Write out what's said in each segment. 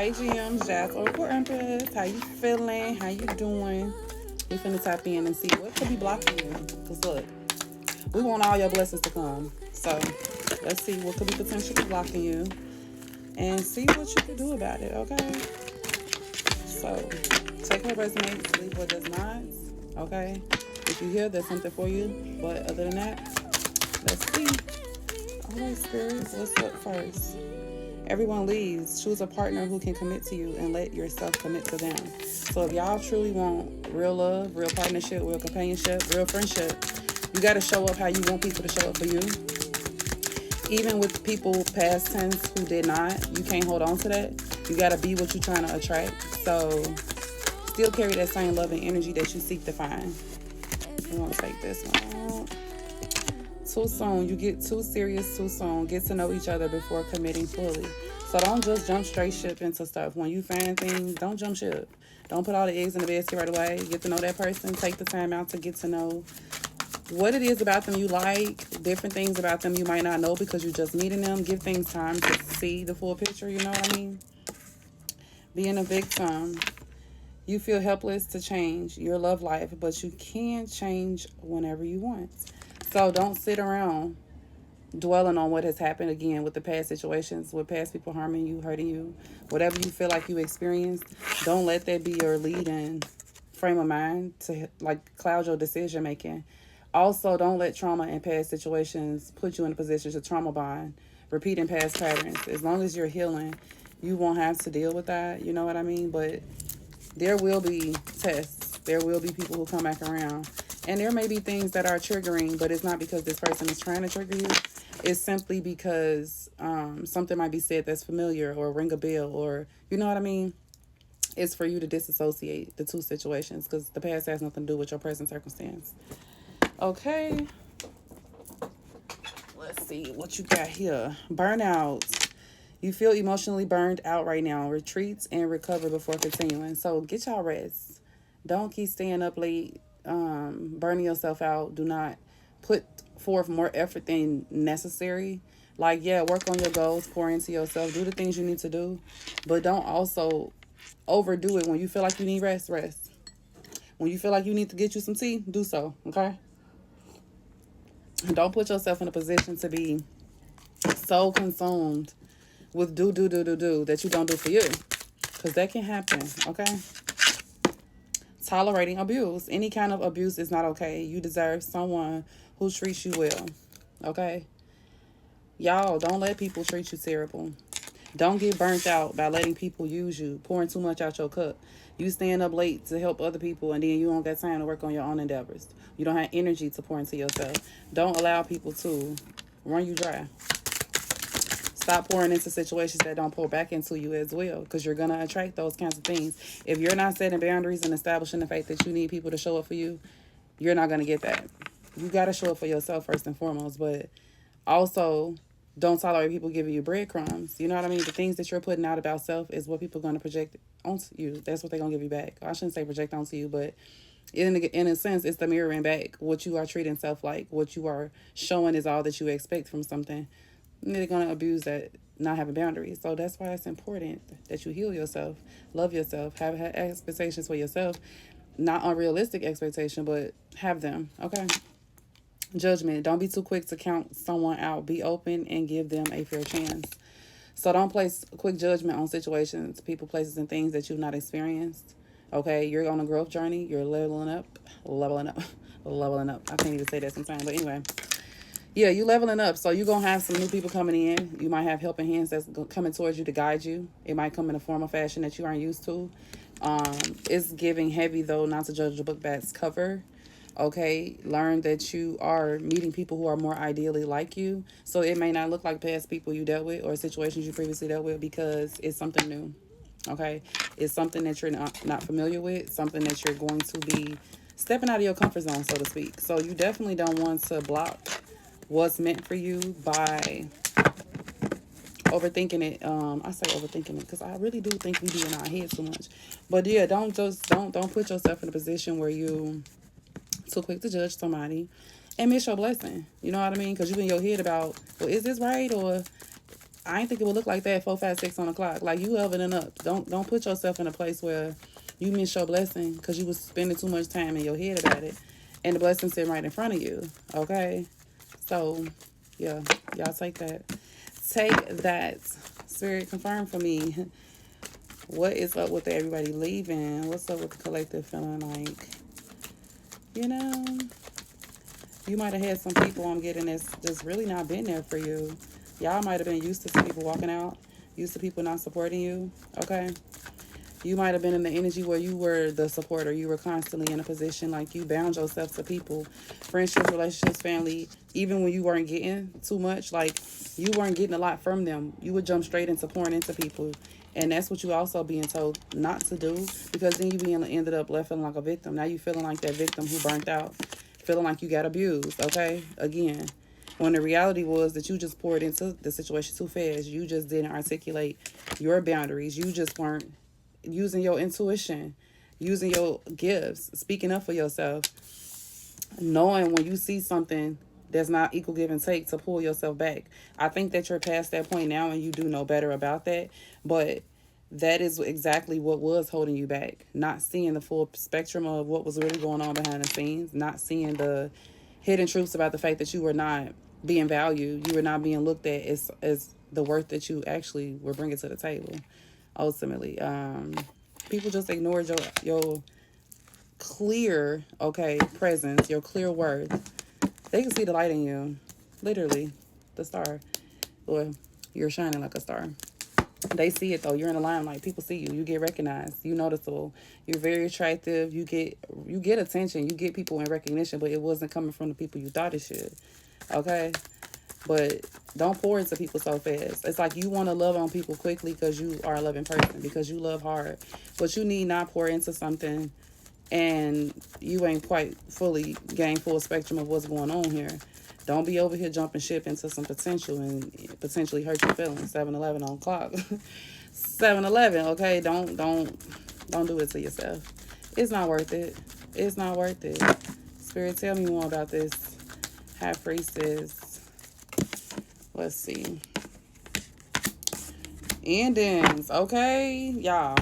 Hey GMs, Jazz Oracle Empress. How you feeling? How you doing? We finna tap in and see what could be blocking you. Cause look, we want all your blessings to come. So let's see what could be potentially blocking you and see what you can do about it, okay? So take what resonates, leave what does not. Okay? If you hear there's something for you. But other than that, let's see. Alright, spirits, what's up first? Everyone leaves. Choose a partner who can commit to you and let yourself commit to them. So if y'all truly want real love, real partnership, real companionship, real friendship, you got to show up how you want people to show up for you. Even with people past tense who did not, you can't hold on to that. You got to be what you're trying to attract. So still carry that same love and energy that you seek to find. I'm going to take this one. Too soon. You get too serious too soon. Get to know each other before committing fully. So don't just jump straight ship into stuff. When you find things, don't jump ship. Don't put all the eggs in the basket right away. Get to know that person. Take the time out to get to know what it is about them you like, different things about them you might not know because you're just meeting them. Give things time to see the full picture, you know what I mean? Being a victim. You feel helpless to change your love life, but you can change whenever you want. So don't sit around dwelling on what has happened again with the past situations, with past people harming you, hurting you, whatever you feel like you experienced. Don't let that be your leading frame of mind to like cloud your decision making. Also, don't let trauma and past situations put you in a position to trauma bond, repeating past patterns. As long as you're healing, you won't have to deal with that. You know what I mean? But there will be tests. There will be people who come back around. And there may be things that are triggering, but it's not because this person is trying to trigger you. It's simply because something might be said that's familiar or ring a bell or, you know what I mean? It's for you to disassociate the two situations because the past has nothing to do with your present circumstance. Okay. Let's see what you got here. Burnout. You feel emotionally burned out right now. Retreat and recover before continuing. So get y'all rest. Don't keep staying up late, burning yourself out. Do not put forth more effort than necessary. Like, yeah, work on your goals, pour into yourself, do the things you need to do. But don't also overdo it. When you feel like you need rest, rest. When you feel like you need to get you some tea, do so, okay? Don't put yourself in a position to be so consumed with do that you don't do for you. Because that can happen, okay? Tolerating abuse. Any kind of abuse is not okay. You deserve someone who treats you well, okay? Y'all, don't let people treat you terrible. Don't get burnt out by letting people use you, pouring too much out your cup. You staying up late to help other people and then you don't got time to work on your own endeavors. You don't have energy to pour into yourself. Don't allow people to run you dry. Stop pouring into situations that don't pour back into you as well, because you're going to attract those kinds of things. If you're not setting boundaries and establishing the fact that you need people to show up for you, you're not going to get that. You got to show up for yourself first and foremost, but also don't tolerate people giving you breadcrumbs. You know what I mean? The things that you're putting out about self is what people are going to project onto you. That's what they're going to give you back. I shouldn't say project onto you, but in a sense, it's the mirroring back what you are treating self like. What you are showing is all that you expect from something. And they're going to abuse that, not having boundaries. So that's why it's important that you heal yourself, love yourself, have expectations for yourself. Not unrealistic expectation, but have them, okay? Judgment. Don't be too quick to count someone out. Be open and give them a fair chance. So don't place quick judgment on situations, people, places, and things that you've not experienced. Okay, you're on a growth journey. You're leveling up. I can't even say that sometimes. But anyway, yeah, you leveling up. So you're going to have some new people coming in. You might have helping hands that's coming towards you to guide you. It might come in a form of fashion that you aren't used to. It's giving heavy, though, not to judge a book by its cover. Okay, learn that you are meeting people who are more ideally like you. So it may not look like past people you dealt with or situations you previously dealt with because it's something new. Okay, it's something that you're not familiar with, something that you're going to be stepping out of your comfort zone, so to speak. So you definitely don't want to block what's meant for you by overthinking it. I say overthinking it because I really do think we do in our head too much. But yeah, don't put yourself in a position where you too quick to judge somebody and miss your blessing. You know what I mean? Because you in your head about, well, is this right? Or I ain't think it would look like that 4, 5, 6 on the clock. Like, you leveling up. Don't put yourself in a place where you miss your blessing because you was spending too much time in your head about it, and the blessing sitting right in front of you. Okay, so yeah, y'all take that. Take that. Spirit, confirm for me. What is up with everybody leaving? What's up with the collective feeling like? You know, you might have had some people, I'm getting, this just really not been there for you. Y'all might have been used to some people walking out, used to people not supporting you. Okay. You might have been in the energy where you were the supporter. You were constantly in a position like you bound yourself to people, friendships, relationships, family. Even when you weren't getting too much, like you weren't getting a lot from them, you would jump straight into pouring into people. And that's what you also being told not to do, because then you being ended up left feeling like a victim. Now you feeling like that victim who burnt out, feeling like you got abused. Okay, again, when the reality was that you just poured into the situation too fast. You just didn't articulate your boundaries. You just weren't using your intuition, using your gifts, speaking up for yourself, knowing when you see something that's not equal give and take to pull yourself back. I think that you're past that point now and you do know better about that, but that is exactly what was holding you back. Not seeing the full spectrum of what was really going on behind the scenes, not seeing the hidden truths about the fact that you were not being valued, you were not being looked at as the worth that you actually were bringing to the table. Ultimately, people just ignored your clear, okay, presence, your clear worth. They can see the light in you, literally, the star. Or you're shining like a star. They see it though. You're in the limelight. People see you. You get recognized. You noticeable. You're very attractive. You get attention. You get people in recognition, but it wasn't coming from the people you thought it should. Okay, but don't pour into people so fast. It's like you want to love on people quickly because you are a loving person, because you love hard, but you need not pour into something and you ain't quite fully gained full spectrum of what's going on here. Don't be over here jumping ship into some potential and potentially hurt your feelings. 7-Eleven on clock. 7-Eleven, okay? Don't do it to yourself. It's not worth it. It's not worth it. Spirit, tell me more about this. High Priestess. Let's see. Endings, okay? Y'all.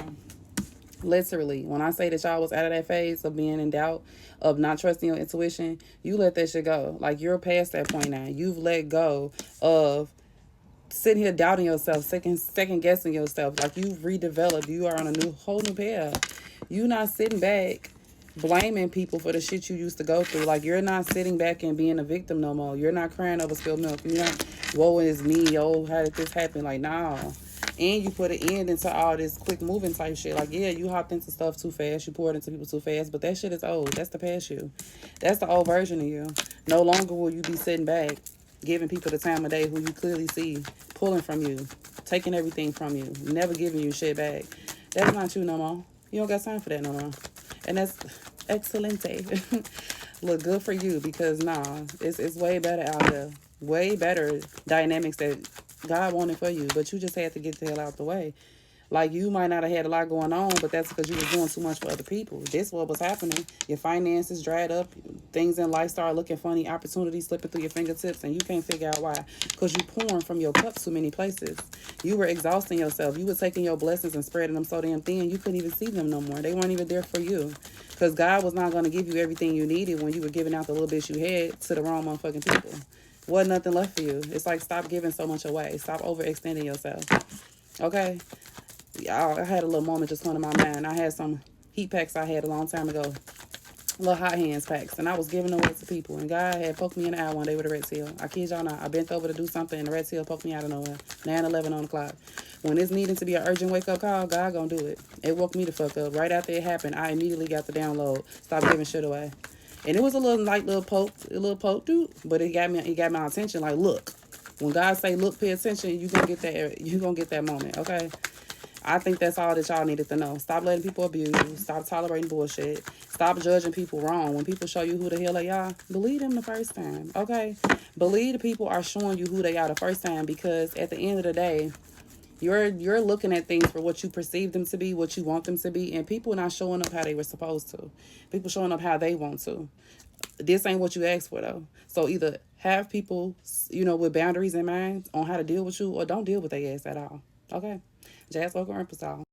Literally, when I say that y'all was out of that phase of being in doubt, of not trusting your intuition, you let that shit go. Like, you're past that point now. You've let go of sitting here doubting yourself, second guessing yourself. Like, you've redeveloped. You are on a whole new path. You not sitting back blaming people for the shit you used to go through. Like, you're not sitting back and being a victim no more. You're not crying over spilled milk. You're not, woe is me. Oh, how did this happen? Like, nah. And you put an end into all this quick moving type shit. Like, yeah, you hopped into stuff too fast. You poured into people too fast. But that shit is old. That's the past you. That's the old version of you. No longer will you be sitting back, giving people the time of day who you clearly see pulling from you, taking everything from you, never giving you shit back. That's not you no more. You don't got time for that no more. And that's excelente. Look, good for you, because nah, it's way better out there. Way better dynamics that God wanted for you, but you just had to get the hell out the way. Like, you might not have had a lot going on, but that's because you was doing too much for other people. This what was happening. Your finances dried up. Things in life started looking funny. Opportunities slipping through your fingertips, and you can't figure out why. Because you pouring from your cup too many places. You were exhausting yourself. You were taking your blessings and spreading them so damn thin, you couldn't even see them no more. They weren't even there for you. Because God was not going to give you everything you needed when you were giving out the little bits you had to the wrong motherfucking people. Wasn't nothing left for you. It's like, stop giving so much away. Stop overextending yourself. Okay? I had a little moment just come to my mind. I had some heat packs I had a long time ago. Little hot hands packs. And I was giving them away to people. And God had poked me in the eye one day with a red seal. I kid y'all not. I bent over to do something and the red seal poked me out of nowhere. 9-11 on the clock. When it's needing to be an urgent wake-up call, God gonna do it. It woke me the fuck up. Right after it happened, I immediately got the download. Stop giving shit away. And it was a little poke, dude. But it got my attention. Like, look. When God say, look, pay attention, you gonna get that moment, okay? I think that's all that y'all needed to know. Stop letting people abuse you. Stop tolerating bullshit. Stop judging people wrong. When people show you who the hell they are, believe them the first time, okay? Believe the people are showing you who they are the first time, because at the end of the day, you're looking at things for what you perceive them to be, what you want them to be, and people not showing up how they were supposed to. People showing up how they want to. This ain't what you asked for, though. So either have people, you know, with boundaries in mind on how to deal with you, or don't deal with their ass at all. Okay? Jazz Walker Emphasis.